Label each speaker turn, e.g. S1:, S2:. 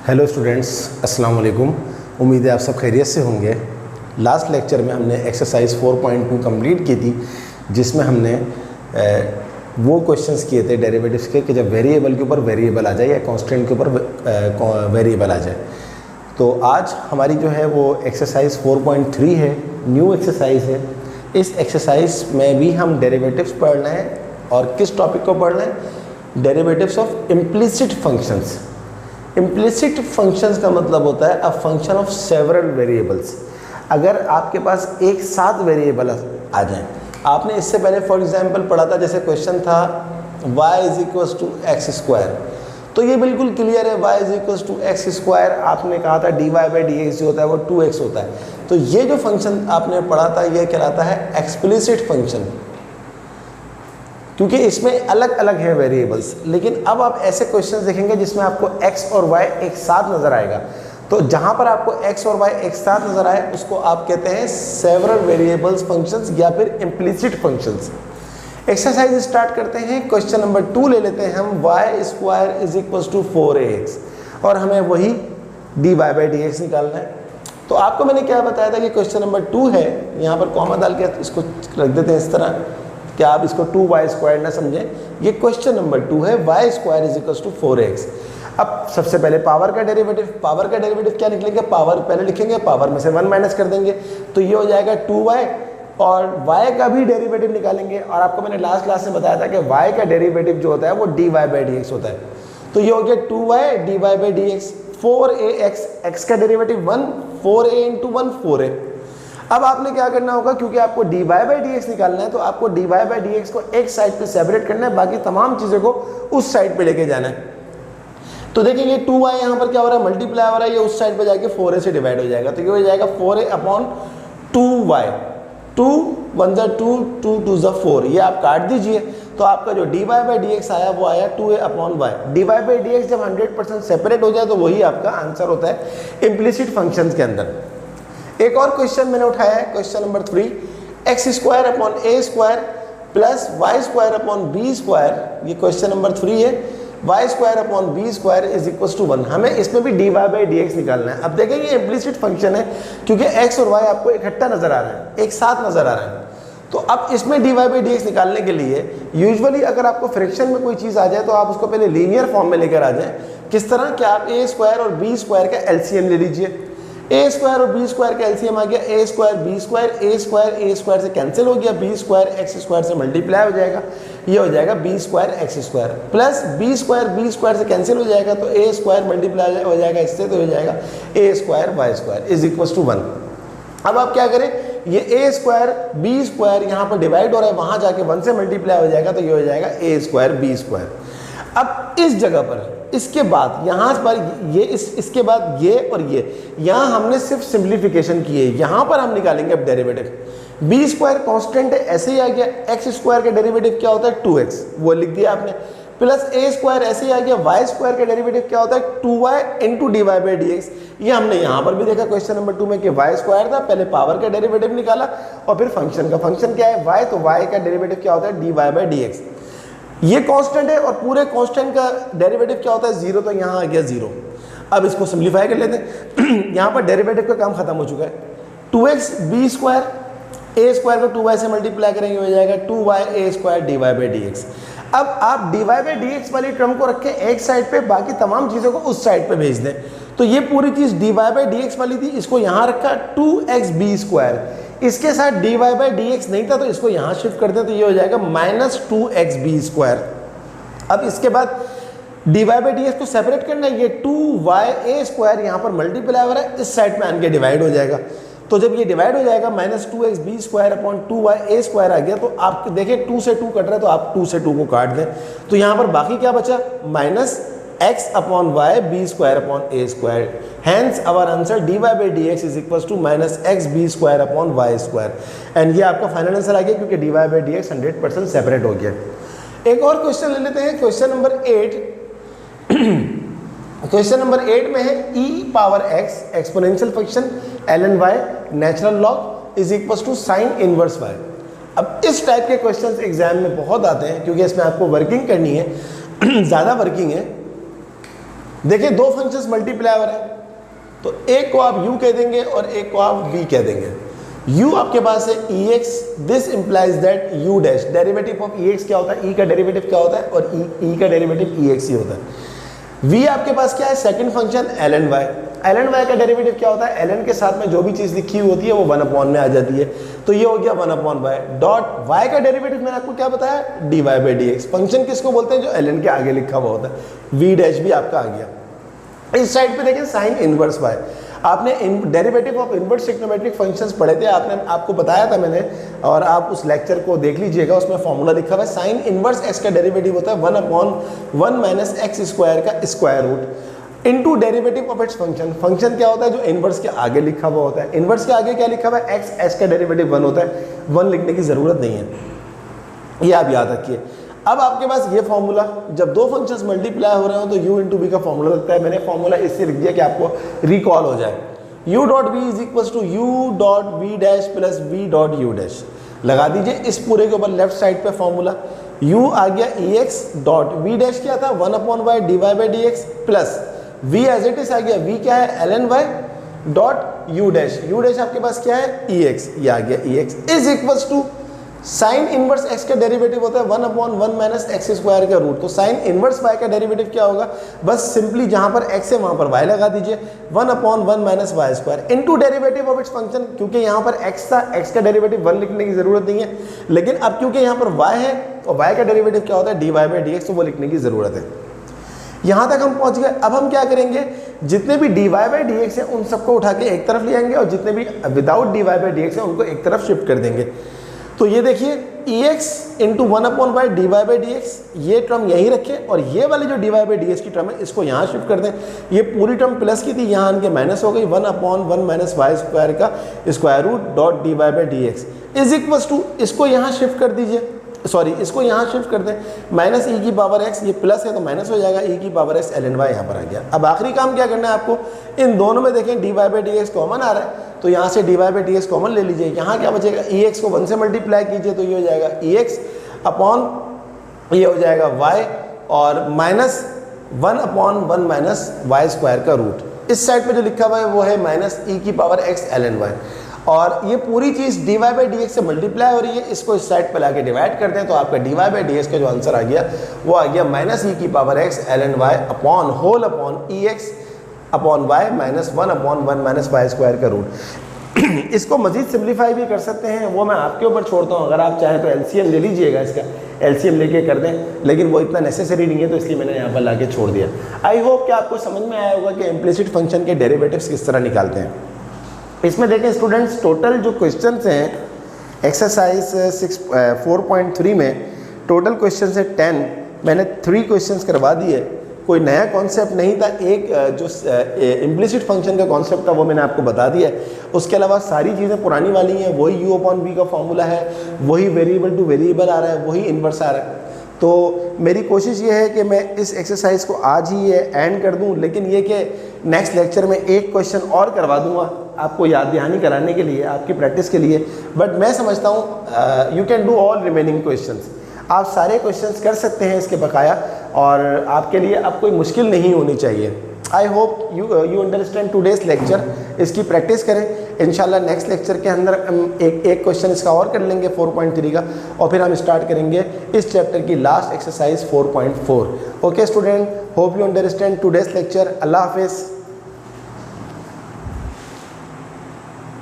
S1: Hello students, अस्सलाम वालेकुम। उम्मीद है आप सब खैरियत से होंगे। लास्ट लेक्चर में हमने एक्सरसाइज 4.2 कंप्लीट की थी, जिसमें हमने वो क्वेश्चंस किए थे डेरिवेटिव्स के कि जब वेरिएबल के ऊपर वेरिएबल आ जाए या कांस्टेंट के ऊपर वेरिएबल आ जाए। तो आज हमारी जो है वो एक्सरसाइज 4.3 है, न्यू एक्सरसाइज है। इस एक्सरसाइज में भी हम डेरिवेटिव्स पढ़ना है और किस टॉपिक को पढ़ना है? Derivatives of implicit functions. Implicit functions का मतलब होता है a function of several variables. अगर आपके पास एक साथ वेरिएबल आ जाएं, आपने इससे पहले फॉर एग्जांपल पढ़ा था, जैसे क्वेश्चन था y is equals to x square, तो ये बिल्कुल क्लियर है, y is equals to x square. आपने कहा था dy बाई डी एक्स जो होता है वो 2x होता है। तो ये जो फंक्शन आपने पढ़ा था ये कहलाता है एक्सप्लिसिट फंक्शन, क्योंकि इसमें अलग अलग है वेरिएबल्स। लेकिन अब आप ऐसे क्वेश्चंस देखेंगे जिसमें आपको x और y एक साथ नज़र आएगा। तो जहाँ पर आपको x और y एक साथ नज़र आए उसको आप कहते हैं सेवरल वेरिएबल्स फंक्शंस या फिर इम्प्लिसिट फंक्शंस। एक्सरसाइज स्टार्ट करते हैं। क्वेश्चन नंबर 2 ले लेते हैं हम, y square is equals to 4ax और हमें वही dy बाई डी एक्स निकालना है। तो आपको मैंने क्या बताया था कि क्वेश्चन नंबर 2 है, यहाँ पर कॉमा डाल के इसको रख देते हैं इस तरह कि आप इसको 2y स्क्वायर ना समझें। ये क्वेश्चन नंबर 2 है, y square is equals to 4x। अब सबसे पहले पावर का डेरिवेटिव क्या निकलेंगे? पावर पहले लिखेंगे, पावर में से 1 माइनस कर देंगे तो ये हो जाएगा 2y, और y का भी डेरिवेटिव निकालेंगे। और आपको मैंने लास्ट क्लास में बताया था कि y का डेरिवेटिव जो होता है वो dy बाई डी एक्स होता है। तो ये हो गया 2y dy by d x. 4ax, x का डेरिवेटिव 1, 4a इंटू 1 4a। अब आपने क्या करना होगा, क्योंकि आपको dy बाई डी एक्स निकालना है तो आपको dy बाई डी एक्स को एक साइड पे सेपरेट करना है, बाकी तमाम चीज़ों को उस साइड पे लेके जाना है। तो देखेंगे 2y यहाँ पर क्या हो रहा है, मल्टीप्लाई हो रहा है, ये उस साइड पे जाके 4a से डिवाइड हो जाएगा। तो ये हो जाएगा 4a अपॉन 2y, 2 1 जा 2, 2 2 जा 4, ये आप काट दीजिए। तो आपका जो dy बाई डी एक्स आया वो आया 2a upon y। dy by d x जब 100% सेपरेट हो जाए तो वही आपका आंसर होता है इम्प्लिसिट फंक्शंस के अंदर। एक और क्वेश्चन मैंने उठाया है, question number 3, X square upon ए square plus Y square upon B square, ये क्वेश्चन नंबर 3 है। Y square upon B square is equals to 1। हमें इसमें भी dy बाई डी एक्स निकालना है। अब देखेंगे ये इम्प्लिसिट फंक्शन है क्योंकि x और y आपको इकट्ठा नजर आ रहा है, एक साथ नजर आ रहा है। तो अब इसमें dy बाई डी एक्स निकालने के लिए यूजुअली अगर आपको फ्रैक्शन में कोई चीज़ आ जाए तो आप उसको पहले लीनियर फॉर्म में लेकर आ जाएं। किस तरह कि आप ए स्क्वायर और बी स्क्वायर का एलसीएम ले लीजिए। ए स्क्वायर और बी स्क्वायर का एलसीएम आ गया a square b square, a square से कैंसिल हो गया, बी स्क्वायर एक्स स्क्वायर से मल्टीप्लाई हो जाएगा, ये हो जाएगा b square x square, plus b square से कैंसिल हो जाएगा तो ए स्क्वायर मल्टीप्लाई हो जाएगा इससे, तो हो जाएगा A square Y square is equals to 1। अब आप क्या करें, ये ए स्क्वायर बी स्क्वायर यहाँ पर डिवाइड हो रहा है, वहाँ जाके 1 से मल्टीप्लाई हो जाएगा तो ये हो जाएगा ए स्क्वायर बी स्क्वायर। अब इस जगह पर इसके बाद यहाँ पर ये इसके बाद ये और ये, यहाँ हमने सिर्फ सिंप्लीफिकेशन की है। यहाँ पर हम निकालेंगे अब डेरिवेटिव। बी स्क्वायर कॉन्स्टेंट है, ऐसे ही आ गया। एक्स स्क्वायर का डेरिवेटिव क्या होता है 2x, वो लिख दिया आपने। प्लस ए स्क्वायर ऐसे ही आ गया। वाई स्क्वायर का डेरिवेटिव क्या होता है 2y into dy by d x. ये हमने यहाँ पर भी देखा क्वेश्चन नंबर 2 में कि y स्क्वायर था, पहले पावर का डेरिवेटिव निकाला और फिर फंक्शन का। फंक्शन क्या है y, तो y का डेरिवेटिव क्या होता है dy बाई डी एक्स। ये कांस्टेंट है और पूरे कांस्टेंट का डेरिवेटिव क्या होता है 0, तो यहाँ आ गया 0। अब इसको सिंप्लीफाई कर लेते हैं। यहाँ पर डेरिवेटिव का काम खत्म हो चुका है। 2x b square, a square को 2y से मल्टीप्लाई करेंगे, हो जाएगा 2y a square dy by d x. अब आप dy बाई डी एक्स वाली टर्म को रखें एक साइड पे, बाकी तमाम चीज़ों को उस साइड पे भेज दें। तो ये पूरी चीज़ dy बाई डी एक्स वाली थी, इसको यहाँ रखा 2x बी स्क्वायर, इसके साथ dy बाई डी एक्स नहीं था तो इसको यहाँ शिफ्ट कर दें तो ये हो जाएगा माइनस 2x बी स्क्वायर। अब इसके बाद dy बाई डी एक्स को सेपरेट करना है, ये 2y ए स्क्वायर यहाँ पर मल्टीप्लाई हो रहा है, इस साइड में आके डिवाइड हो जाएगा। तो जब ये डिवाइड हो जाएगा minus 2x b square upon 2y a square आ गया। तो आप देखिए 2 से 2 कट रहा है तो आप 2 से 2 को काट दें, तो यहाँ पर बाकी क्या बचा, minus x upon y b square upon A square. Hence our answer dy by d x is equals to minus x b square upon y square. And ये आपका फाइनल आंसर आ गया क्योंकि dy by d x 100% separate हो गया। एक और question ले लेते हैं, क्वेश्चन नंबर 8। क्वेश्चन नंबर 8 में है e power x exponential function ln y natural log is equals to sine inverse y। अब इस टाइप के क्वेश्चंस एग्जाम में बहुत आते हैं क्योंकि इसमें आपको वर्किंग करनी है, ज़्यादा वर्किंग है। देखिए दो फंक्शंस मल्टीप्लाई हो रहे हैं, तो एक को आप u कह देंगे और एक को आप v कह देंगे। u आपके पास है ex, this implies that u dash, derivative of ex क्या होता है, e का डेरिवेटिव क्या होता है, और e का डेरिवेटिव ex ही होता है। v आपके पास क्या है, second function ln y, ln y का डेरिवेटिव क्या होता है, ln के साथ में जो भी चीज़ लिखी हुई होती है वो 1/, में आ जाती है, तो ये हो गया 1/y डॉट y का डेरिवेटिव मैंने आपको क्या बताया, dy/dx। फंक्शन किसको बोलते हैं, जो ln के आगे लिखा हुआ होता है। v डैश भी आपका आ गया। इस साइड पे देखिए साइन इनवर्स y, आपने derivative of inverse trigonometric functions पढ़े थे, आपको बताया था मैंने, और आप उस लेक्चर को देख लीजिएगा, उसमें फॉर्मूला लिखा हुआ है। साइन इनवर्स x का डेरिवेटिव होता है 1/1 माइनस एक्स स्क्वायर का square root into derivative of its function. Function क्या होता है, जो इनवर्स के आगे लिखा हुआ होता है। इनवर्स के आगे क्या लिखा हुआ है, x का डेरिवेटिव 1 होता है, 1 लिखने की जरूरत नहीं है, ये आप याद रखिए। अब आपके पास ये फॉर्मूला, जब दो फंक्शंस मल्टीप्लाई हो रहे हो तो u इंटू बी का फॉर्मूला लगता है। मैंने फॉर्मूला इससे लिख दिया कि आपको रिकॉल हो जाए। u dot V is equal to u dot V dash plus v dot u dash, लगा दीजिए इस पूरे के ऊपर लेफ्ट साइड पे फॉर्मूला। u आ गया ex डॉट v डैश क्या था, 1/y dy/dx plus v as it is आ गया, v क्या है, ln y dot u dash, u dash आपके पास क्या है, ex, ये आ गया ex is equal to sine inverse x का डेरिवेटिव होता है 1/1 माइनस एक्स स्क्वायर का रूट। तो साइन इनवर्स y का डेरिवेटिव क्या होगा, बस सिंपली जहां पर x है वहां पर y लगा दीजिए, 1/1 minus y square into derivative of its function. क्योंकि यहां पर x था, x का डेरिवेटिव 1 लिखने की जरूरत नहीं है, लेकिन अब क्योंकि यहां पर y है और y का डेरिवेटिव क्या होता है, dy/dx, तो वो लिखने की जरूरत है। यहां तक हम पहुंच गए। अब हम क्या करेंगे, जितने भी dy/dx है उन सबको उठा के एक तरफ ले आएंगे और जितने भी विदाउट dy/dx है उनको एक तरफ शिफ्ट कर देंगे। तो ये देखिए ex इंटू 1/y dy/dx, ये टर्म यहीं रखें और ये वाली जो dy/dx की टर्म है इसको यहाँ शिफ्ट कर दें। ये पूरी टर्म प्लस की थी, यहाँ आन के माइनस हो गई, 1/1 माइनस वाई स्क्वायर का square root dot dy/dx is equal to, इसको यहाँ शिफ्ट कर दीजिए, सॉरी इसको यहाँ शिफ्ट कर दें, माइनस ई की पावर x, ये प्लस है तो माइनस हो जाएगा, ई की पावर x ln y यहाँ पर आ गया। अब आखिरी काम क्या करना है आपको, इन दोनों में देखें dy/dx कॉमन आ रहा है, तो यहाँ से dy/dx कॉमन ले लीजिए। यहाँ क्या बचेगा, ex को 1 से मल्टीप्लाई कीजिए तो ये हो जाएगा ex अपॉन ये हो जाएगा y और माइनस 1/1 माइनस वाई स्क्वायर का रूट। इस साइड पे जो लिखा हुआ है वो है माइनस ई की पावर x ln y, और ये पूरी चीज़ dy/dx से मल्टीप्लाई हो रही है, इसको इस साइड पे लाके डिवाइड करते हैं तो आपका dy/dx का जो आंसर आ गया वो आ गया माइनस ई की power x ln y upon whole upon ex upon y minus 1/1 minus y square का रूट। इसको मजीद सिंप्लीफाई भी कर सकते हैं, वो मैं आपके ऊपर छोड़ता हूँ। अगर आप चाहें तो एलसीएम ले लीजिएगा, इसका एलसीएम लेके कर दें, लेकिन वो इतना नेसेसरी नहीं है तो इसलिए मैंने यहाँ पर लाके छोड़ दिया। आई होप कि आपको समझ में आया होगा कि इम्प्लिसिट फंक्शन के डेरिवेटिव्स किस तरह निकालते हैं। इसमें देखें स्टूडेंट्स, टोटल जो क्वेश्चंस हैं एक्सरसाइज 4.3 में टोटल क्वेश्चंस है 10, मैंने 3 क्वेश्चंस करवा दिए, कोई नया कॉन्सेप्ट नहीं था। एक जो इम्प्लिसिट फंक्शन का कॉन्सेप्ट था वो मैंने आपको बता दिया है, उसके अलावा सारी चीज़ें पुरानी वाली हैं। वही u अपॉन v का फॉर्मूला है, वही वेरिएबल टू वेरिएबल आ रहा है, वही इन्वर्स आ रहा है। तो मेरी कोशिश ये है कि मैं इस एक्सरसाइज को आज ही ये एंड कर दूं, लेकिन ये कि नेक्स्ट लेक्चर में एक क्वेश्चन और करवा दूंगा आपको याद दहानी कराने के लिए, आपकी प्रैक्टिस के लिए। बट मैं समझता हूँ you can do all remaining questions, आप सारे क्वेश्चंस कर सकते हैं इसके बकाया, और आपके लिए अब कोई मुश्किल नहीं होनी चाहिए। I hope you understand today's lecture, इसकी प्रैक्टिस करें। इंशाल्लाह नेक्स्ट लेक्चर के अंदर हम एक क्वेश्चन इसका और कर लेंगे 4.3 का, और फिर हम स्टार्ट करेंगे इस चैप्टर की last exercise 4.4। Okay student, hope you understand today's lecture. अल्लाह हाफिज़।